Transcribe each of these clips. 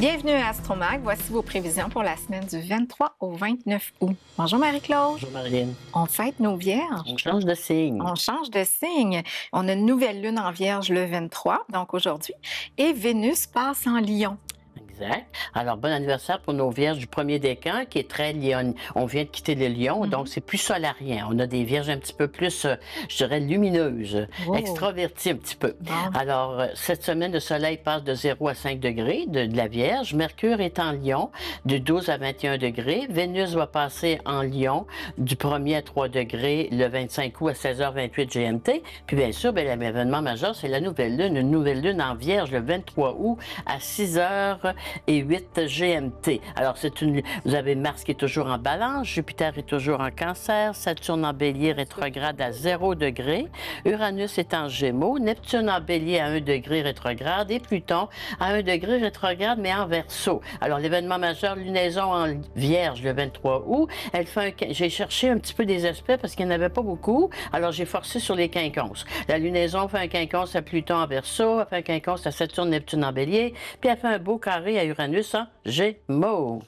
Bienvenue à Astromag. Voici vos prévisions pour la semaine du 23 au 29 août. Bonjour Marie-Claude. Bonjour Marilyn. On fête nos vierges. On change de signe. On change de signe. On a une nouvelle lune en vierge le 23, donc aujourd'hui, et Vénus passe en Lion. Exact. Alors, bon anniversaire pour nos vierges du premier décan qui est très lion. On vient de quitter le lion, donc c'est plus solarien. On a des vierges un petit peu plus, je dirais, lumineuses, extraverties un petit peu. Alors, cette semaine, le soleil passe de 0 à 5 degrés de la vierge. Mercure est en lion de 12 à 21 degrés. Vénus va passer en lion du 1er à 3 degrés le 25 août à 16h28 GMT. Puis, bien sûr, l'événement majeur, c'est la nouvelle lune. Une nouvelle lune en vierge le 23 août à 6h08 GMT. Alors, vous avez Mars qui est toujours en balance, Jupiter est toujours en cancer, Saturne en bélier rétrograde à 0 degré, Uranus est en gémeaux, Neptune en bélier à 1 degré rétrograde et Pluton à 1 degré rétrograde, mais en verseau. Alors, l'événement majeur, lunaison en vierge le 23 août, j'ai cherché un petit peu des aspects parce qu'il n'y en avait pas beaucoup, alors j'ai forcé sur les quinconces. La lunaison fait un quinconce à Pluton en verseau, elle fait un quinconce à Saturne, Neptune en bélier, puis elle fait un beau carré à Uranus en Gémeaux.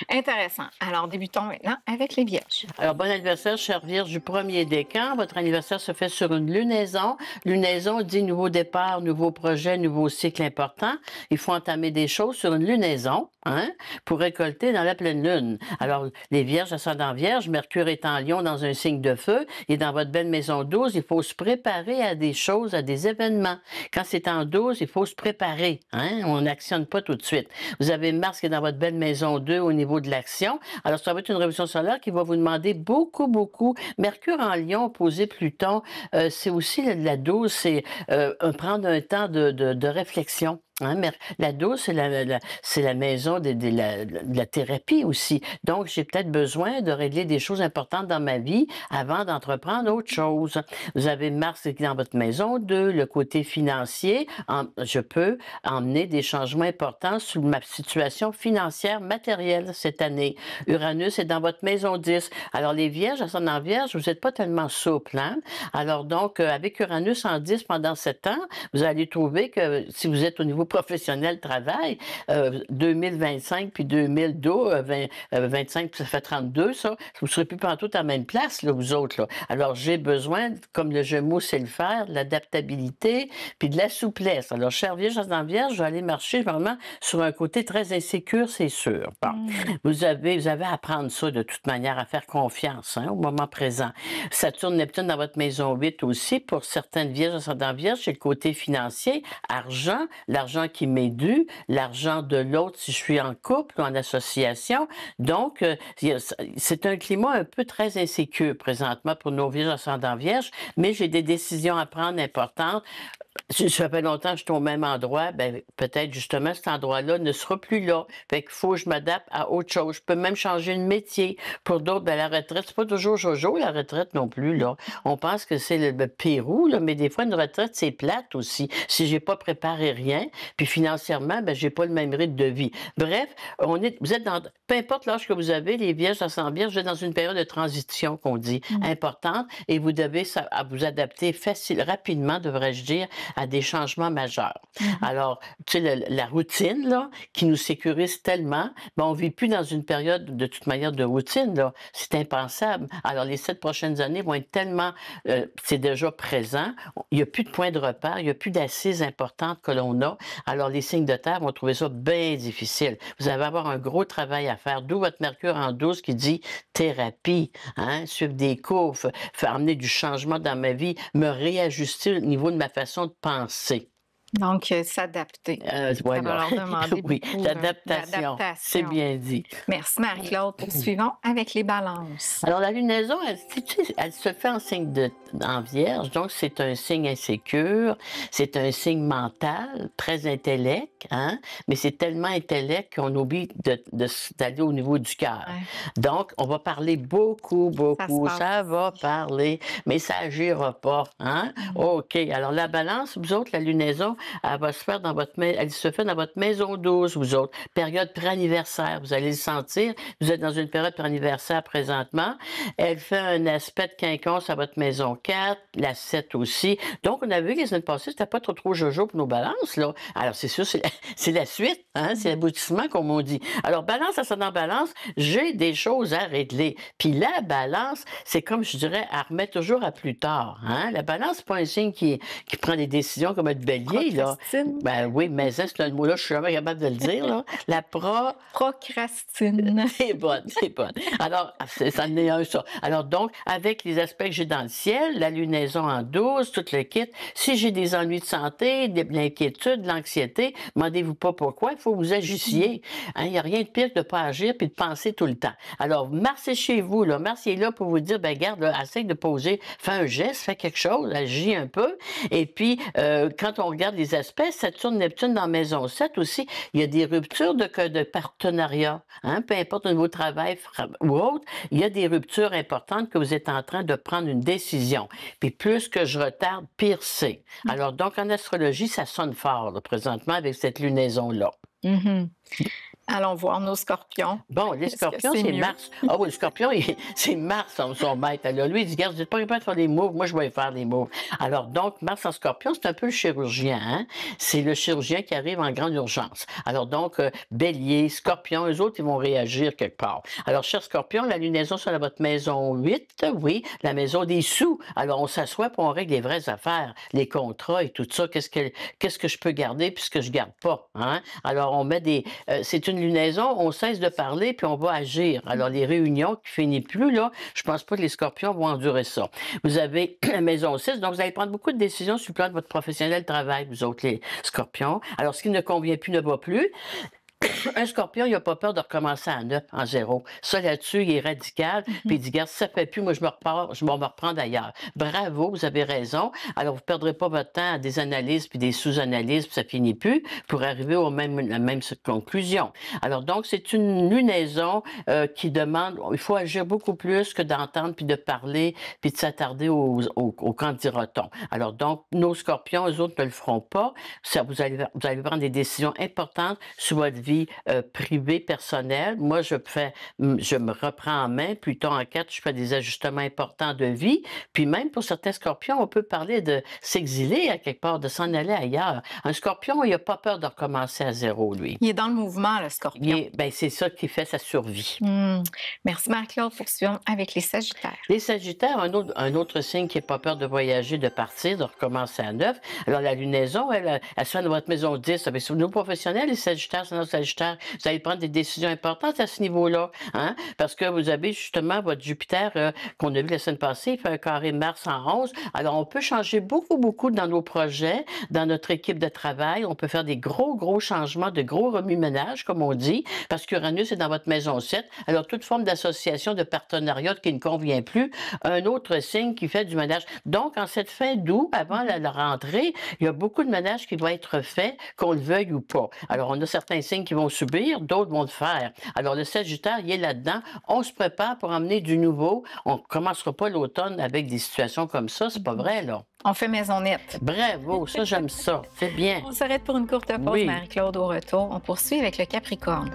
Intéressant. Alors, débutons maintenant avec les vierges. Alors, bon anniversaire, chère Vierge du premier décan. Votre anniversaire se fait sur une lunaison. Lunaison dit nouveau départ, nouveau projet, nouveau cycle important. Il faut entamer des choses sur une lunaison, pour récolter dans la pleine lune. Alors, les vierges, ascendant vierge, Mercure est en lion dans un signe de feu. Et dans votre belle maison 12, il faut se préparer à des choses, à des événements. Quand c'est en 12, il faut se préparer, On n'actionne pas tout de suite. Vous avez Mars qui est dans votre belle maison 2 au niveau de l'action. Alors, ça va être une révolution solaire qui va vous demander beaucoup. Mercure en lion opposé Pluton, c'est aussi la 12, c'est prendre un temps de réflexion. Mais la 12, c'est la maison de la thérapie aussi. Donc, j'ai peut-être besoin de régler des choses importantes dans ma vie avant d'entreprendre autre chose. Vous avez Mars qui est dans votre maison 2, le côté financier. Je peux emmener des changements importants sur ma situation financière matérielle cette année. Uranus est dans votre maison 10. Alors, les vierges, ascendant vierge, vous n'êtes pas tellement souple, Alors, donc, avec Uranus en 10 pendant 7 ans, vous allez trouver que si vous êtes au niveau professionnel travail, 2025 puis 2012, 25 ça fait 32, ça, vous ne serez plus partout à la même place, là, vous autres. Là. Alors, j'ai besoin, comme le Gémeaux sait le faire, de l'adaptabilité puis de la souplesse. Alors, chère Vierge, ascendant Vierge, je vais aller marcher vraiment sur un côté très insécure, c'est sûr. Bon. Vous avez à apprendre ça de toute manière, à faire confiance au moment présent. Saturne, Neptune dans votre maison 8 aussi, pour certaines Vierges, ascendant Vierge, c'est le côté financier, argent, l'argent qui m'est dû, l'argent de l'autre si je suis en couple ou en association. Donc, c'est un climat un peu très insécure présentement pour nos Vierges ascendant Vierge, mais j'ai des décisions à prendre importantes. Ça fait longtemps que je suis au même endroit, peut-être justement cet endroit-là ne sera plus là. Fait qu'il faut que je m'adapte à autre chose. Je peux même changer de métier. Pour d'autres, la retraite, c'est pas toujours jojo, la retraite non plus, là. On pense que c'est le Pérou, là, mais des fois, une retraite, c'est plate aussi. Si j'ai pas préparé rien, puis financièrement, j'ai pas le même rythme de vie. Bref, vous êtes dans, peu importe l'âge que vous avez, les vierges, ascendant vierge, vous êtes dans une période de transition, qu'on dit, importante, et vous devez vous adapter rapidement, devrais-je dire, à des changements majeurs. Alors, tu sais, la routine, là, qui nous sécurise tellement, on ne vit plus dans une période, de toute manière, de routine, là. C'est impensable. Alors, les 7 prochaines années vont être tellement, c'est déjà présent, il n'y a plus de point de repère, il n'y a plus d'assises importantes que l'on a. Alors, les signes de terre vont trouver ça bien difficile. Vous allez avoir un gros travail à faire, d'où votre Mercure en 12 qui dit thérapie, suivre des cours, faire amener du changement dans ma vie, me réajuster au niveau de ma façon de penser. Donc, s'adapter. Voilà. Ça va leur demander oui, beaucoup l'adaptation. C'est bien dit. Merci Marie-Claude. Poursuivons avec les balances. Alors, la lunaison, elle se fait en signe en vierge, donc c'est un signe insécure, c'est un signe mental, très intellect, mais c'est tellement intellect qu'on oublie d'aller au niveau du cœur. Donc, on va parler beaucoup, ça va parler, mais ça agira pas. OK, alors la balance, vous autres, la lunaison, elle va se faire dans votre elle se fait dans votre maison 12, vous autres. Période pré-anniversaire, vous allez le sentir. Vous êtes dans une période pré-anniversaire présentement. Elle fait un aspect de quinconce à votre maison 4, la 7 aussi. Donc, on a vu que les semaines passées, c'était pas trop jojo pour nos balances, là. Alors, c'est sûr, c'est la suite, hein? C'est l'aboutissement, comme on dit. Alors, balance, ascendant balance, j'ai des choses à régler. Puis la balance, c'est comme, je dirais, elle remet toujours à plus tard, hein? La balance, c'est pas un signe qui prend des décisions comme être bélier, là. Procrastine. Ben oui, mais ça, c'est un mot-là, je suis jamais capable de le dire, là. La Procrastine. c'est bonne, c'est bonne. Alors, ça en est un, ça. Alors, donc, avec les aspects que j'ai dans le ciel, la lunaison en 12, tout le kit, si j'ai des ennuis de santé, de l'inquiétude, de l'anxiété, demandez-vous pas pourquoi, il faut que vous agissiez. Hein, il n'y a rien de pire que de ne pas agir puis de penser tout le temps. Alors, Mars est chez vous, là. Mars est là pour vous dire, ben garde, là, essaye de poser, fais un geste, fais quelque chose, agis un peu. Et puis, quand on regarde les aspects, Saturne, Neptune dans maison 7 aussi, il y a des ruptures de partenariat. Hein, peu importe au niveau travail ou autre, il y a des ruptures importantes que vous êtes en train de prendre une décision. Puis plus que je retarde, pire c'est. Alors donc, en astrologie, ça sonne fort, là, présentement, avec cette lunaison-là. Mhm. Allons voir nos scorpions. Bon, les Est-ce que scorpions, c'est c'est mieux? Mars. Ah oui, le scorpion, c'est Mars, son maître. Alors, lui, il dit, regarde, vous n'êtes pas capable de faire des moves, moi, je vais faire des moves. Alors, donc, Mars en scorpion, c'est un peu le chirurgien, hein? C'est le chirurgien qui arrive en grande urgence. Alors, donc, bélier, scorpion, eux autres, ils vont réagir quelque part. Alors, cher scorpion, la lunaison sur votre maison 8, oui, la maison des sous. Alors, on s'assoit pour on règle les vraies affaires, les contrats et tout ça. Qu'est-ce que je peux garder puis ce que je garde pas, hein? Alors, on met c'est une lunaison, on cesse de parler, puis on va agir. Alors, les réunions qui finissent plus, là, je pense pas que les scorpions vont endurer ça. Vous avez la maison 6, donc vous allez prendre beaucoup de décisions sur le plan de votre professionnel travail, vous autres, les scorpions. Alors, ce qui ne convient plus ne va plus. Un scorpion, il n'a pas peur de recommencer à 9, en 0. Ça, là-dessus, il est radical. Puis il dit, regarde, si ça ne fait plus, moi, je vais me reprendre ailleurs. Bravo, vous avez raison. Alors, vous ne perdrez pas votre temps à des analyses puis des sous-analyses, puis ça finit plus, pour arriver la même conclusion. Alors, donc, c'est une lunaison qui demande, il faut agir beaucoup plus que d'entendre puis de parler puis de s'attarder au camp dira-t-on. Alors, donc, nos scorpions, eux autres, ne le feront pas. Ça, vous allez prendre des décisions importantes sur votre vie privée, personnelle. Moi, je me reprends en main. Plutôt en 4, je fais des ajustements importants de vie. Puis même pour certains scorpions, on peut parler de s'exiler à quelque part, de s'en aller ailleurs. Un scorpion, il n'a pas peur de recommencer à 0, lui. Il est dans le mouvement, le scorpion. C'est ça qui fait sa survie. Merci, Marie-Claude. Poursuivons avec les sagittaires. Les sagittaires, un autre signe qui n'a pas peur de voyager, de partir, de recommencer à 9. Alors, la lunaison, elle se fait dans votre maison 10. Avec nos professionnels, les sagittaires, c'est notre sagittaire. Vous allez prendre des décisions importantes à ce niveau-là. Hein? Parce que vous avez justement votre Jupiter qu'on a vu la semaine passée, il fait un carré Mars en 11. Alors, on peut changer beaucoup dans nos projets, dans notre équipe de travail. On peut faire des gros changements, de gros remue-ménage, comme on dit, parce qu'Uranus est dans votre maison 7. Alors, toute forme d'association, de partenariat qui ne convient plus, un autre signe qui fait du ménage. Donc, en cette fin d'août, avant la rentrée, il y a beaucoup de ménage qui doit être fait, qu'on le veuille ou pas. Alors, on a certains signes qui vont subir, d'autres vont le faire. Alors, le Sagittaire, il est là-dedans. On se prépare pour emmener du nouveau. On ne commencera pas l'automne avec des situations comme ça. C'est pas vrai, là. On fait maison nette. Bravo, ça, j'aime ça. C'est bien. On s'arrête pour une courte pause, Oui. Marie-Claude. Au retour, on poursuit avec le Capricorne.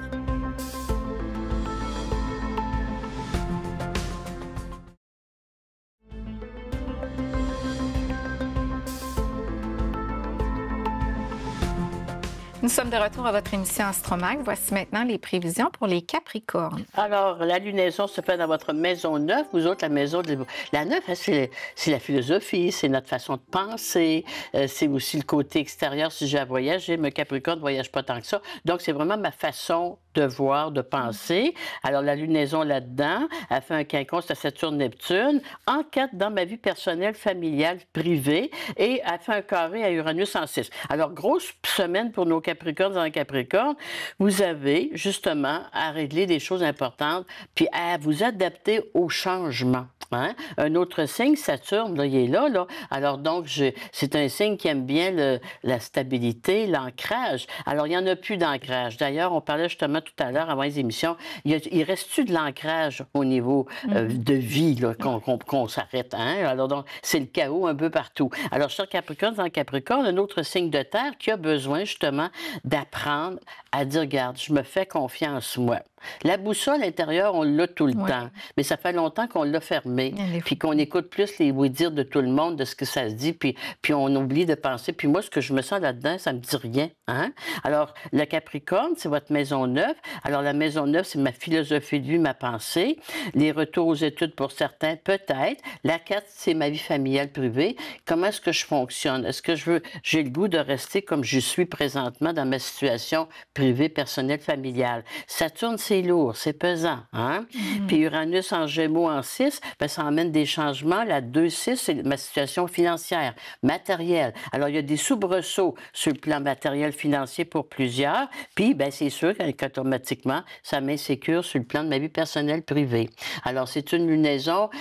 Nous sommes de retour à votre émission Astromac. Voici maintenant les prévisions pour les Capricornes. Alors, la lunaison se fait dans votre maison 9. Vous autres, la maison de... La 9, c'est la philosophie, c'est notre façon de penser, c'est aussi le côté extérieur si j'ai à voyager. Mais Capricorne ne voyage pas tant que ça. Donc, c'est vraiment ma façon de voir, de penser. Alors, la lunaison là-dedans, elle fait un quinconce à Saturne-Neptune, en 4 dans ma vie personnelle, familiale, privée, et elle fait un carré à Uranus en 6. Alors, grosse semaine pour nos Capricornes en Capricorne. Vous avez justement à régler des choses importantes, puis à vous adapter au changement. Hein? Un autre signe, Saturne, là, il est là, là. Alors donc, c'est un signe qui aime bien la stabilité, l'ancrage. Alors, il n'y en a plus d'ancrage. D'ailleurs, on parlait justement tout à l'heure, avant les émissions, il reste-tu de l'ancrage au niveau de vie, là, qu'on s'arrête? Hein? Alors donc, c'est le chaos un peu partout. Alors, sur Capricorne, dans Capricorne, un autre signe de terre qui a besoin justement d'apprendre à dire, regarde, je me fais confiance, moi. La boussole intérieure, on l'a tout le temps, mais ça fait longtemps qu'on l'a fermée, puis qu'on écoute plus les oui-dire de tout le monde, de ce que ça se dit, puis on oublie de penser. Puis moi, ce que je me sens là-dedans, ça me dit rien. Hein? Alors, le Capricorne, c'est votre maison neuve. Alors, la maison neuve, c'est ma philosophie de vie, ma pensée. Les retours aux études pour certains, peut-être. La 4, c'est ma vie familiale privée. Comment est-ce que je fonctionne? Est-ce que j'ai le goût de rester comme je suis présentement dans ma situation privée, personnelle, familiale? Saturne, c'est lourd, c'est pesant. Hein? Puis Uranus en Gémeaux en 6, ben, ça emmène des changements. La 2-6, c'est ma situation financière, matérielle. Alors, il y a des soubresauts sur le plan matériel financier pour plusieurs. Puis, ben, c'est sûr qu'automatiquement, ça m'insécure sur le plan de ma vie personnelle privée. Alors, c'est une lunaison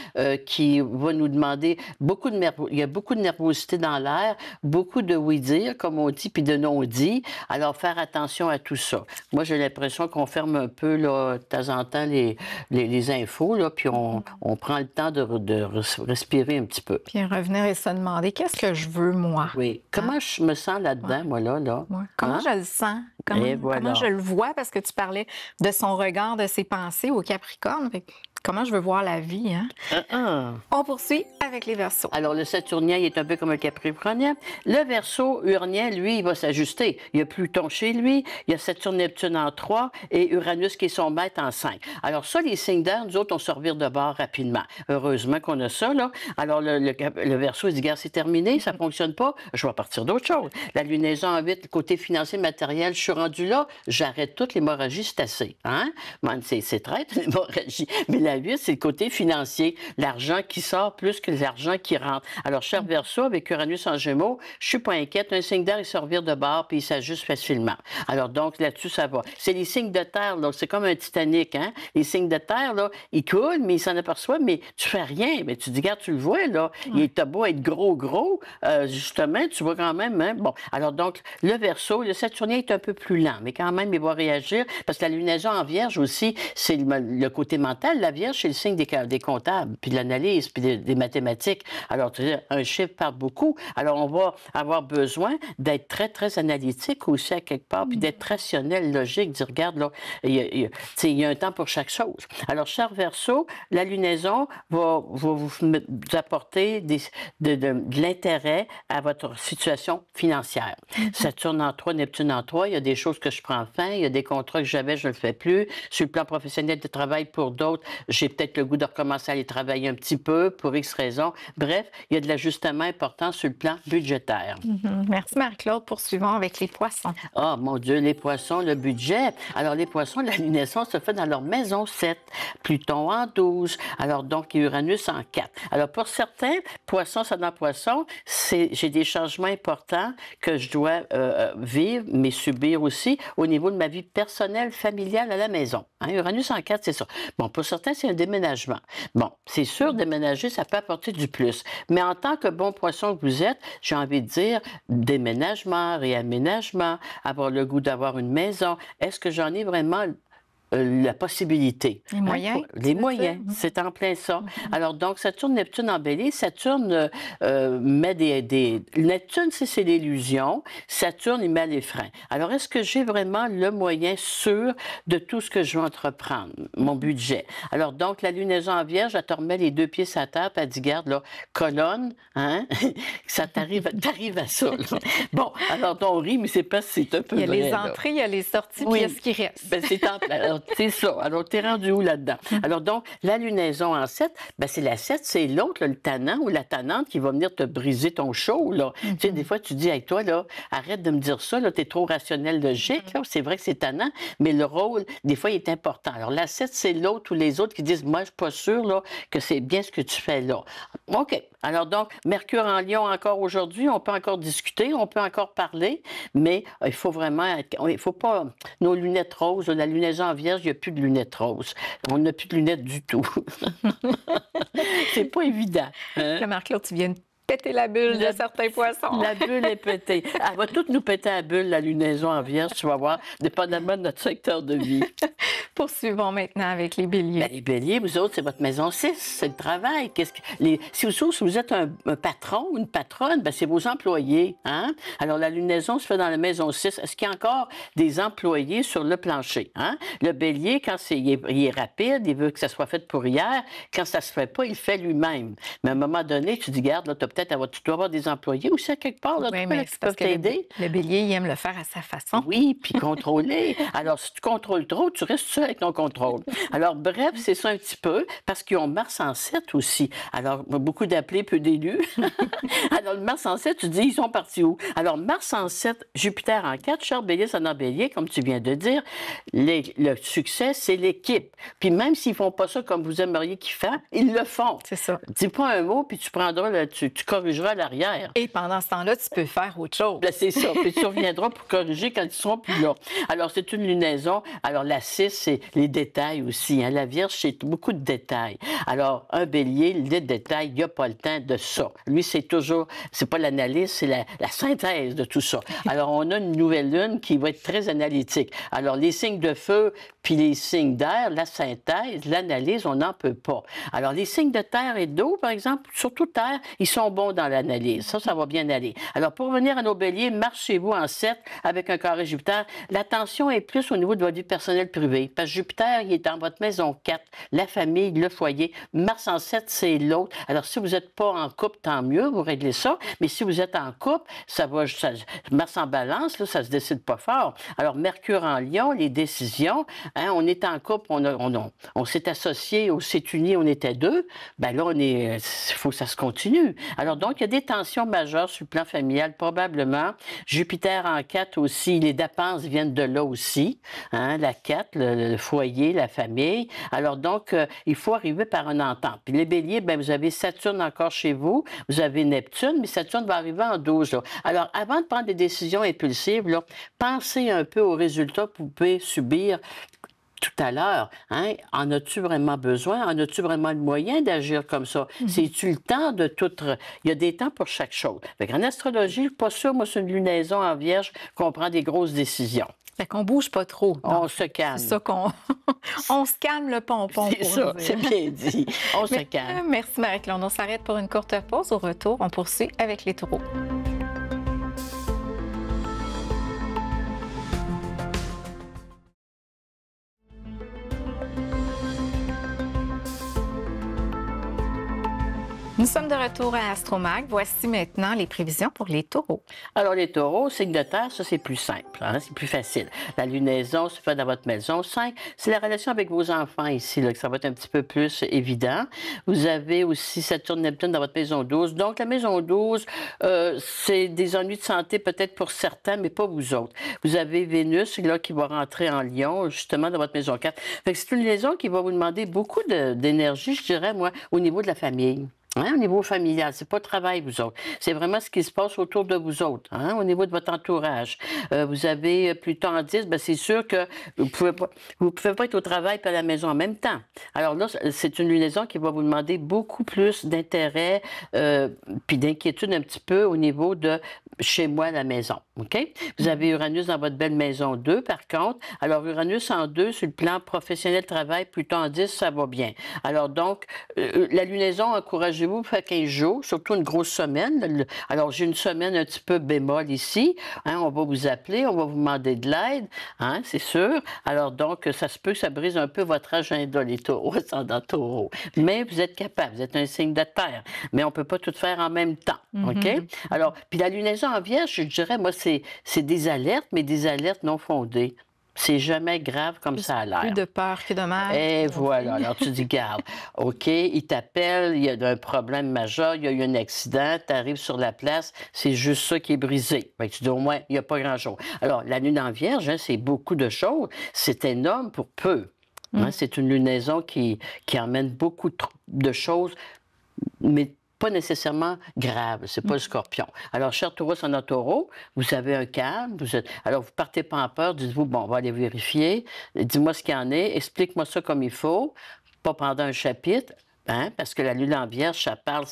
qui va nous demander il y a beaucoup de nervosité dans l'air, beaucoup de oui-dire, comme on dit, puis de non-dit. Alors, faire attention à tout ça. Moi, j'ai l'impression qu'on ferme un peu, là, de temps en temps, les infos, là, puis on prend le temps de respirer un petit peu. Puis revenir et se demander, qu'est-ce que je veux, moi? Oui. Comment je me sens là-dedans, moi, là? Ouais. Comment je le sens? Comment je le vois? Parce que tu parlais de son regard, de ses pensées au Capricorne. Comment je veux voir la vie, hein? On poursuit avec les Verseaux. Alors, le Saturnien, il est un peu comme un Capricornien. Le Verseau Uranien, lui, il va s'ajuster. Il y a Pluton chez lui, il y a Saturne-Neptune en 3 et Uranus qui est son maître en 5. Alors ça, les signes d'air, nous autres, on se revire de bord rapidement. Heureusement qu'on a ça, là. Alors, le Verseau, il dit, gars, c'est terminé, ça fonctionne pas, je vais partir d'autre chose. La lunaison en 8, le côté financier, matériel, je suis rendu là, j'arrête toute l'hémorragie, c'est assez. Hein? C'est traître, l'hémorragie. Mais la 8, c'est le côté financier, l'argent qui sort plus que l'argent qui rentre. Alors, cher Verseau, avec Uranus en Gémeaux, je suis pas inquiète. Un signe d'air, il se revire de bord puis il s'ajuste facilement. Alors, donc, là-dessus, ça va. C'est les signes de terre, là. C'est comme un Titanic, hein? Les signes de terre, là, ils coulent, mais ils s'en aperçoivent, mais tu fais rien. Mais tu dis, regarde, tu le vois, là. Il est beau être gros, justement, tu vois quand même, hein? Bon. Alors, donc, le Verseau, le Saturnien est un peu plus lent, mais quand même, il va réagir parce que la lunaison en Vierge aussi, c'est le côté mental. La Vierge, c'est le signe des comptables, puis de l'analyse, puis des mathématiques. Alors, tu dis, un chiffre parle beaucoup. Alors, on va avoir besoin d'être très, très analytique aussi à quelque part, puis d'être rationnel, logique, dire, regarde, là, il y a un temps pour chaque chose. Alors, cher Verseau, la lunaison va vous apporter de l'intérêt à votre situation financière. Saturne en 3, Neptune en 3, il y a des choses que je prends fin, il y a des contrats que j'avais, je ne le fais plus. Sur le plan professionnel de travail, pour d'autres, j'ai peut-être le goût de recommencer à aller travailler un petit peu pour X raisons. Bref, il y a de l'ajustement important sur le plan budgétaire. Merci Marie-Claude. Poursuivons avec les Poissons. Ah, mon Dieu, les Poissons, le budget. Alors, les Poissons, la lunaison se fait dans leur maison 7, Pluton en 12, alors donc Uranus en 4. Alors, pour certains, Poissons, ça dans Poissons, j'ai des changements importants que je dois vivre, mais subir aussi au niveau de ma vie personnelle, familiale à la maison. Hein? Uranus en 4, c'est ça. Bon, pour certains, c'est un déménagement. Bon, c'est sûr, déménager, ça peut apporter du plus. Mais en tant que bon poisson que vous êtes, j'ai envie de dire déménagement, réaménagement, avoir le goût d'avoir une maison. Est-ce que j'en ai vraiment la possibilité? Les moyens. Les moyens, c'est en plein ça. Alors, donc, Saturne, Neptune en Bélier, Saturne met Neptune, c'est l'illusion. Saturne, il met les freins. Alors, est-ce que j'ai vraiment le moyen sûr de tout ce que je veux entreprendre, mon budget? Alors, donc, la lunaison en Vierge, elle te remet les deux pieds sur la table, elle dit, garde, là, colonne, hein? Ça t'arrive à ça, là. Bon, alors, on rit, mais c'est parce que c'est un peu vrai. Il y a les entrées, il y a les sorties, puis il y a ce qui reste. Ben, c'est en plein. C'est ça. Alors, t'es rendu où là-dedans? Alors, donc, la lunaison en 7, ben, c'est la 7, c'est l'autre, le tannant ou la tannante qui va venir te briser ton show, là. Tu sais, des fois, tu dis, hey, toi, là, arrête de me dire ça, là, t'es trop rationnel, logique, là. C'est vrai que c'est tannant, mais le rôle, des fois, il est important. Alors, la 7, c'est l'autre ou les autres qui disent, moi, je suis pas sûr, là, que c'est bien ce que tu fais là. OK. Alors, donc, Mercure en Lion encore aujourd'hui, on peut encore discuter, on peut encore parler, mais il faut vraiment, il faut pas, nos lunettes roses, la lunaison en Vierge, Vierge, il n'y a plus de lunettes roses. On n'a plus de lunettes du tout. C'est pas évident. Hein? Le Marc-Claude, tu viens de péter la bulle de certains poissons. La bulle est pétée. Elle va toutes nous péter la bulle, la lunaison en Vierge, tu vas voir, dépendamment de notre secteur de vie. Poursuivons maintenant avec les béliers. Ben, les béliers, vous autres, c'est votre maison 6, c'est le travail. Si vous êtes un patron ou une patronne, ben, c'est vos employés. Hein? Alors, la lunaison se fait dans la maison 6. Est-ce qu'il y a encore des employés sur le plancher? Hein? Le bélier, quand il est rapide, il veut que ça soit fait pour hier. Quand ça se fait pas, il le fait lui-même. Mais à un moment donné, tu dis, garde, là, tu dois avoir des employés aussi à quelque part, là, oui, mais qui peuvent t'aider. Le bélier, il aime le faire à sa façon. Oui, puis contrôler. Alors, si tu contrôles trop, tu restes seul avec ton contrôle. Alors, bref, c'est ça un petit peu, parce qu'ils ont Mars en 7 aussi. Alors, beaucoup d'appelés, peu d'élus. Alors, le Mars en 7, tu dis, ils sont partis où? Alors, Mars en 7, Jupiter en 4, cher bélier, ça en bélier, comme tu viens de dire, le succès, c'est l'équipe. Puis même s'ils font pas ça comme vous aimeriez qu'ils fassent, ils le font. C'est ça. Dis pas un mot, puis tu prendras, tu corrigeras à l'arrière. Et pendant ce temps-là, tu peux faire autre chose. Ben, c'est ça. Puis tu reviendras pour corriger quand ils seront plus là. Alors, c'est une lunaison. Alors, la 6, c'est les détails aussi. Hein. La Vierge, c'est beaucoup de détails. Alors, un bélier, les détails, il n'y a pas le temps de ça. Lui, c'est pas l'analyse, c'est la synthèse de tout ça. Alors, on a une nouvelle lune qui va être très analytique. Alors, les signes de feu puis les signes d'air, la synthèse, l'analyse, on n'en peut pas. Alors, les signes de terre et d'eau, par exemple, surtout terre, ils sont bons dans l'analyse. Ça va bien aller. Alors, pour revenir à nos béliers, marchez-vous en 7 avec un carré Jupiter. L'attention est plus au niveau de votre vie personnelle privée. Parce que Jupiter, il est dans votre maison 4, la famille, le foyer. Mars en 7, c'est l'autre. Alors, si vous n'êtes pas en couple, tant mieux, vous réglez ça. Mais si vous êtes en couple, Mars en balance, là, ça se décide pas fort. Alors, Mercure en Lion, les décisions, hein, on est en couple, on s'est associés, on s'est unis, on était 2. Ben là, il faut que ça se continue. Alors, donc, il y a des tensions majeures sur le plan familial, probablement. Jupiter en 4 aussi, les dépenses viennent de là aussi. Hein, la 4, le foyer, la famille. Alors, donc, il faut arriver par une entente. Puis les béliers, ben, vous avez Saturne encore chez vous, vous avez Neptune, mais Saturne va arriver en 12. Là. Alors, avant de prendre des décisions impulsives, là, pensez un peu aux résultats que vous pouvez subir tout à l'heure, hein? En as-tu vraiment besoin? En as-tu vraiment le moyen d'agir comme ça? C'est-tu le temps de tout... Il y a des temps pour chaque chose. En astrologie, je ne suis pas sûre, moi, c'est une lunaison en Vierge qu'on prend des grosses décisions. Fait qu'on bouge pas trop. On se calme. C'est ça qu'on... on se calme le pompon. C'est ça, c'est bien dit. On se calme. Merci Marie-Claude. On s'arrête pour une courte pause. Au retour, on poursuit avec les taureaux. Nous sommes de retour à Astromag. Voici maintenant les prévisions pour les taureaux. Alors, les taureaux, signe de terre, ça, c'est plus simple. Hein? C'est plus facile. La lunaison se fait dans votre maison 5. C'est la relation avec vos enfants ici, là, que ça va être un petit peu plus évident. Vous avez aussi Saturne-Neptune dans votre maison 12. Donc, la maison 12, c'est des ennuis de santé peut-être pour certains, mais pas vous autres. Vous avez Vénus, là, qui va rentrer en Lion, justement, dans votre maison 4. Fait que c'est une liaison qui va vous demander beaucoup d'énergie, je dirais, moi, au niveau de la famille. Hein, au niveau familial, c'est pas le travail, vous autres. C'est vraiment ce qui se passe autour de vous autres, hein, au niveau de votre entourage. Vous avez Pluton en 10, ben c'est sûr que vous pouvez pas être au travail et à la maison en même temps. Alors là, c'est une lunaison qui va vous demander beaucoup plus d'intérêt puis d'inquiétude un petit peu au niveau de chez moi à la maison, OK? Vous avez Uranus dans votre belle maison 2, par contre. Alors, Uranus en 2, sur le plan professionnel, travail, Pluton en 10, ça va bien. Alors donc, la lunaison, encouragez-vous, fait 15 jours, surtout une grosse semaine. Alors, j'ai une semaine un petit peu bémol ici. Hein, on va vous appeler, on va vous demander de l'aide, hein, c'est sûr. Alors donc, ça se peut que ça brise un peu votre agenda, les taureaux, ascendant taureau. Mais vous êtes capable, vous êtes un signe de terre. Mais on ne peut pas tout faire en même temps, OK? Alors, puis la lunaison en Vierge, je dirais, moi, c'est des alertes, mais des alertes non fondées. C'est jamais grave comme ça a l'air. Plus de peur que de mal. Et voilà. Alors, tu dis, garde, OK, il t'appelle, il y a un problème majeur, il y a eu un accident, tu arrives sur la place, c'est juste ça qui est brisé. Fait que tu dis, au moins, il n'y a pas grand-chose. Alors, la lune en Vierge, hein, c'est beaucoup de choses. C'est énorme pour peu. Hein, c'est une lunaison qui emmène beaucoup de choses, mais pas nécessairement grave, c'est pas le Scorpion. Alors, cher Taureau, son Taureau, vous avez un calme, alors vous partez pas en peur, dites-vous, bon, on va aller vérifier, dis-moi ce qu'il y en est, explique-moi ça comme il faut, pas pendant un chapitre. Hein? Parce que la lune en vierge, ça parle,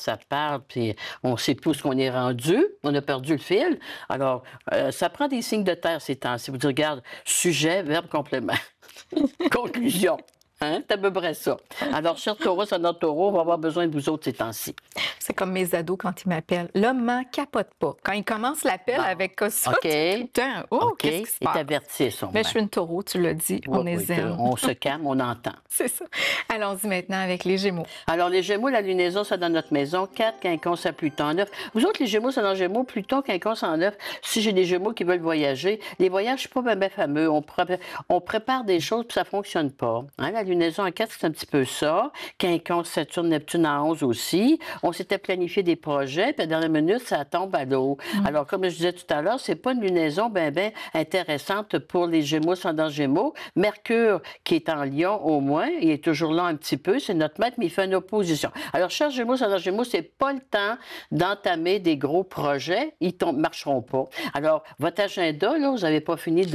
puis on ne sait plus où ce qu'on est rendu, on a perdu le fil. Alors, ça prend des signes de terre ces temps-ci. Vous dites, regarde, sujet, verbe, complément. Conclusion. Hein? C'est à peu près ça. Alors, cher Taureau, c'est notre Taureau, on va avoir besoin de vous autres ces temps-ci. C'est comme mes ados quand ils m'appellent. Là, m'en capote pas. Quand ils commencent l'appel avec ça, tout le temps. Oh, qu'est-ce qui se passe? Ils t'avertissent. Mais je suis une Taureau, tu l'as dit. On est zen. On se calme, on entend. C'est ça. Allons-y maintenant avec les Gémeaux. Alors, les Gémeaux, la lunaison, c'est dans notre maison. 4, Quinconce à Pluton en 9. Vous autres, les Gémeaux, c'est dans Gémeaux. Pluton, Quinconce en 9. Si j'ai des Gémeaux qui veulent voyager, les voyages, je ne suis pas bien fameux. On prépare des choses, puis ça ne fonctionne pas. Hein? La lunaison en 4, c'est un petit peu ça. Quinconce, Saturne, Neptune en 11 aussi. On s'était planifié des projets, puis à la dernière minute, ça tombe à l'eau. Alors, comme je disais tout à l'heure, c'est pas une lunaison bien intéressante pour les Gémeaux, ascendant Gémeaux. Mercure, qui est en Lion au moins, il est toujours là un petit peu, c'est notre maître, mais il fait une opposition. Alors, chers Gémeaux, ascendant Gémeaux, c'est pas le temps d'entamer des gros projets, ils ne marcheront pas. Alors, votre agenda, là, vous n'avez pas fini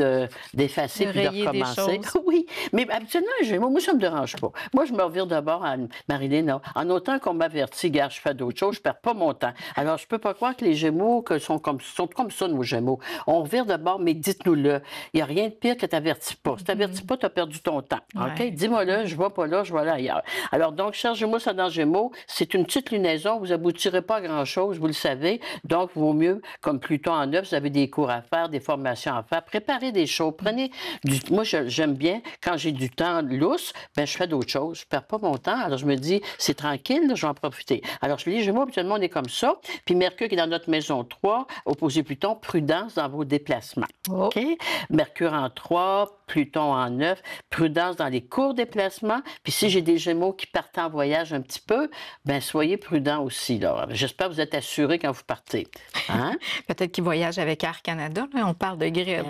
d'effacer puis de recommencer. Oui, mais habituellement, les Gémeaux, moi, ça ne me dérange pas. Moi, je me revire d'abord à Marilyn, en autant qu'on m'avertit, gars, je fais d'autres choses, je perds pas mon temps. Alors, je peux pas croire que les Gémeaux sont comme ça, nos Gémeaux. On revire d'abord, mais dites-nous-le. Il n'y a rien de pire que t'avertis pas. Si t'avertis pas, tu as perdu ton temps. OK? Ouais. Dis-moi-le, je ne vais pas là, je vais là ailleurs. Alors, donc, cher Gémeaux, ça dans Gémeaux, c'est une petite lunaison. Vous aboutirez pas à grand-chose, vous le savez. Donc, il vaut mieux, comme Pluton en 9, vous avez des cours à faire, des formations à faire. Préparez des choses. Prenez du... Moi, j'aime bien, quand j'ai du temps lousse, ben, je fais d'autres choses. Je perds pas mon temps. Alors, je me dis, c'est tranquille, là, je vais en profiter. Alors, les Gémeaux, habituellement, on est comme ça. Puis Mercure qui est dans notre maison 3, opposé Pluton, prudence dans vos déplacements. Oh. OK? Mercure en 3, Pluton en 9, prudence dans les courts déplacements. Puis si j'ai des Gémeaux qui partent en voyage un petit peu, ben soyez prudents aussi. J'espère que vous êtes assurés quand vous partez. Hein? Peut-être qu'ils voyagent avec Air Canada. Là. On parle de grippe.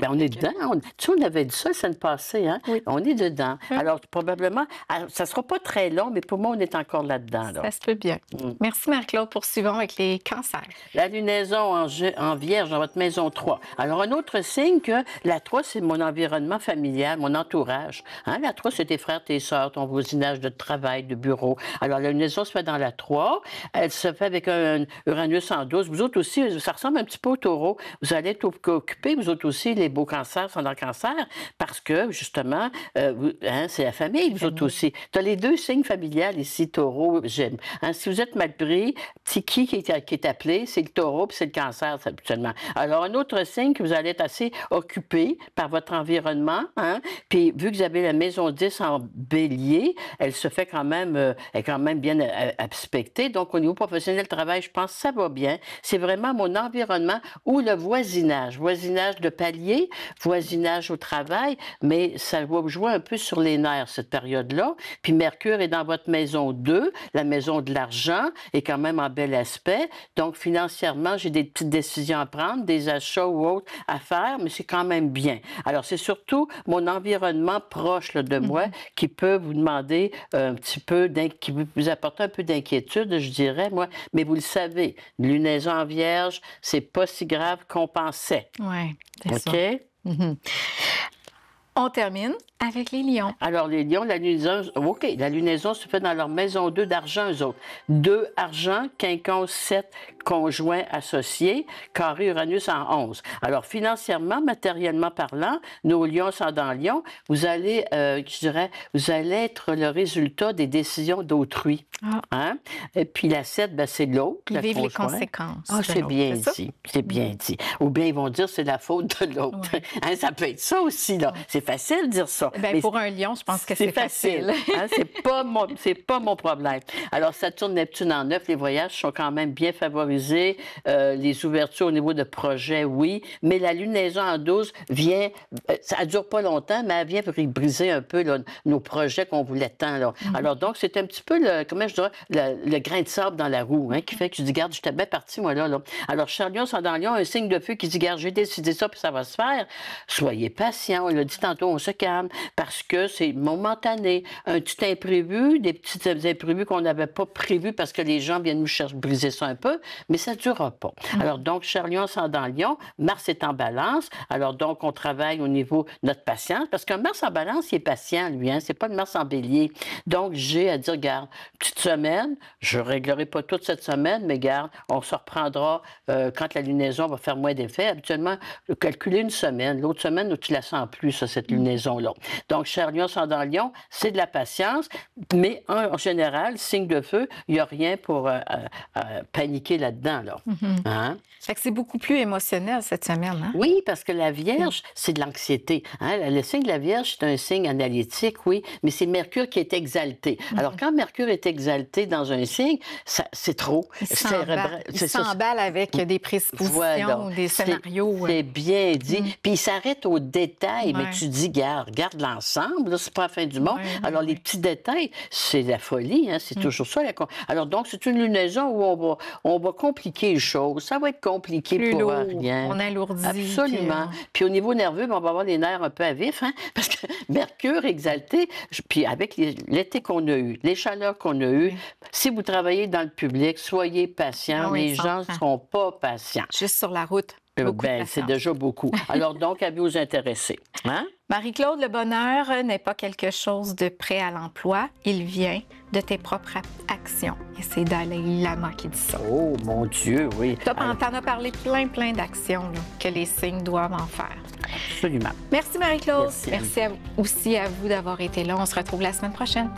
On est dedans. Tu sais, on avait dit ça la semaine passée. Hein? Oui. On est dedans. Alors, probablement, ça ne sera pas très long, mais pour moi, on est encore là-dedans. Là. Ça se peut bien. Merci, Marie-Claude. Poursuivons avec les cancers. La lunaison en Vierge dans votre maison 3. Alors, un autre signe que la 3, c'est mon environnement familial, mon entourage. Hein? La 3, c'est tes frères, tes sœurs, ton voisinage de travail, de bureau. Alors, la lunaison se fait dans la 3. Elle se fait avec un Uranus en 12. Vous autres aussi, ça ressemble un petit peu au Taureau. Vous allez être occupés, vous autres aussi, les beaux cancers sont dans le cancer, parce que, justement, c'est la famille, vous autres aussi. Tu as les deux signes familiales ici, Taureau, j'aime. Hein? Si vous êtes mal pris, qui est appelé, c'est le Taureau, puis c'est le cancer, habituellement. Alors, un autre signe que vous allez être assez occupé par votre environnement, hein? Puis vu que vous avez la maison 10 en Bélier, elle se fait quand même, elle est quand même bien aspectée. Donc, au niveau professionnel, travail, je pense que ça va bien. C'est vraiment mon environnement ou le voisinage. Voisinage de palier, voisinage au travail, mais ça va jouer un peu sur les nerfs, cette période-là. Puis Mercure est dans votre maison 2, la maison de l'argent, est quand même en bel aspect. Donc, financièrement, j'ai des petites décisions à prendre, des achats ou autres à faire, mais c'est quand même bien. Alors, c'est surtout mon environnement proche là, de moi qui peut vous demander un petit peu, qui peut vous apporter un peu d'inquiétude, je dirais, moi. Mais vous le savez, lunaison en Vierge, c'est pas si grave qu'on pensait. Oui, c'est ça. OK? On termine avec les lions. Alors, les lions, la lunaison se fait dans leur maison 2 d'argent, eux autres. 2 argent, quinconce 7 conjoints associés, carré Uranus en 11. Alors, financièrement, matériellement parlant, nos lions sont dans lion, vous allez, je dirais, vous allez être le résultat des décisions d'autrui. Ah. Hein? Et puis la 7, ben, c'est l'autre. Ils vivent les conséquences. Ah, c'est bien dit. C'est bien dit. Ou bien ils vont dire c'est la faute de l'autre. Ouais. Hein, ça peut être ça aussi, là. C'est facile de dire ça. Ben, pour un lion, je pense que c'est facile. Hein, c'est pas mon problème. Alors, Saturne, Neptune en 9, les voyages sont quand même bien favorisés. Les ouvertures au niveau de projets, oui. Mais la lunaison en 12 vient, ça ne dure pas longtemps, mais elle vient briser un peu là, nos projets qu'on voulait tant. Là. Alors, donc, c'est un petit peu, le grain de sable dans la roue, hein, qui fait que je dis, garde, j'étais bien parti, moi, là. Alors, Lion, sont dans Lion, un signe de feu qui dit, garde, j'ai décidé ça, puis ça va se faire. Soyez patient. On l'a dit tantôt, on se calme. parce que c'est momentané. Un petit imprévu, des petits imprévus qu'on n'avait pas prévus parce que les gens viennent nous chercher, briser ça un peu, mais ça ne durera pas. Alors donc, cher Lion, ascendant Lion, Mars est en balance. Alors donc, on travaille au niveau de notre patience, parce qu'un Mars en balance, il est patient, lui, hein? C'est pas le Mars en bélier. Donc, j'ai à dire, regarde, petite semaine, je ne réglerai pas toute cette semaine, mais regarde, on se reprendra quand la lunaison va faire moins d'effet. Habituellement, calculer une semaine. L'autre semaine, où tu la sens plus, ça, cette lunaison-là. Donc, cher Lion, ascendant Lion, c'est de la patience, mais en général, signe de feu, il n'y a rien pour paniquer là-dedans, là. Hein? Fait que c'est beaucoup plus émotionnel cette semaine, hein? Oui, parce que la Vierge, c'est de l'anxiété. Hein? Le signe de la Vierge, c'est un signe analytique, oui, mais c'est Mercure qui est exalté. Alors, quand Mercure est exalté dans un signe, c'est trop. Il s'emballe avec des présuppositions, des scénarios. C'est bien dit. Puis il s'arrête aux détails, mais tu dis, regarde l'ensemble, c'est pas la fin du monde. Alors, les petits détails, c'est la folie, hein? C'est toujours ça. Alors, donc, c'est une lunaison où on va compliquer les choses. Ça va être compliqué plus pour lourd, rien. On alourdit. Absolument. Puis au niveau nerveux, on va avoir les nerfs un peu à vif, hein? Parce que Mercure exalté, puis avec l'été qu'on a eu, les chaleurs qu'on a eues, si vous travaillez dans le public, soyez patient. Les gens ne seront pas patients. Juste sur la route. C'est déjà beaucoup. Alors donc, à vous intéresser. Hein? Marie-Claude, le bonheur n'est pas quelque chose de prêt à l'emploi. Il vient de tes propres actions. Et c'est Dalai Lama qui dit ça. Oh, mon Dieu, oui. Tu en as parlé plein d'actions que les signes doivent en faire. Absolument. Merci, Marie-Claude. Merci aussi à vous d'avoir été là. On se retrouve la semaine prochaine.